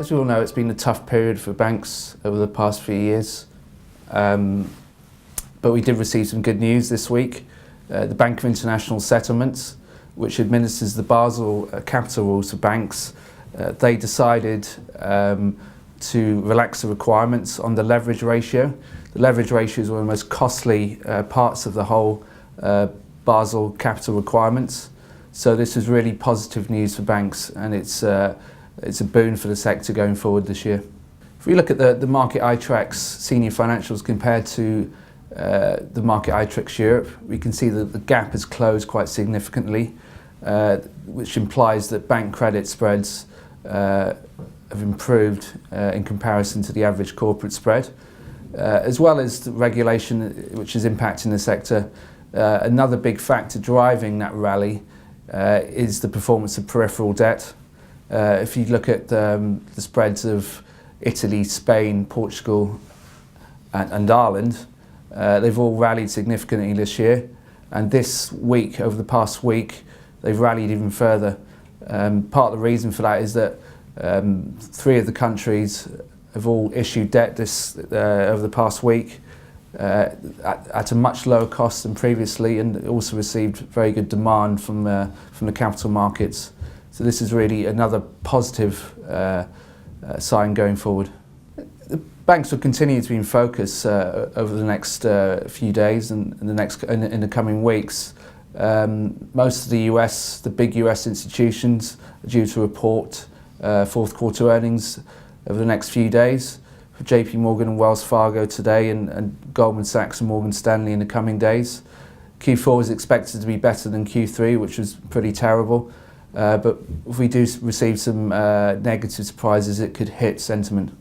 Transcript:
As we all know, it's been a tough period for banks over the past few years. But we did receive some good news this week. The Bank of International Settlements, which administers the Basel capital rules for banks, they decided to relax the requirements on the leverage ratio. The leverage ratio is one of the most costly parts of the whole Basel capital requirements. So this is really positive news for banks, and it's a boon for the sector going forward this year. If we look at the market iTraxx senior financials compared to the market iTraxx Europe, we can see that the gap has closed quite significantly, which implies that bank credit spreads have improved in comparison to the average corporate spread, as well as the regulation which is impacting the sector. Another big factor driving that rally is the performance of peripheral debt. If you look at the spreads of Italy, Spain, Portugal and Ireland, they've all rallied significantly this year, and this week, over the past week, they've rallied even further. Part of the reason for that is that 3 of the countries have all issued debt over the past week at a much lower cost than previously, and also received very good demand from the capital markets. So this is really another positive sign going forward. The banks will continue to be in focus over the next few days and in the coming weeks. Most of the big US institutions are due to report fourth quarter earnings over the next few days. For JP Morgan and Wells Fargo today, and Goldman Sachs and Morgan Stanley in the coming days. Q4 is expected to be better than Q3, which was pretty terrible. But if we do receive some negative surprises, it could hit sentiment.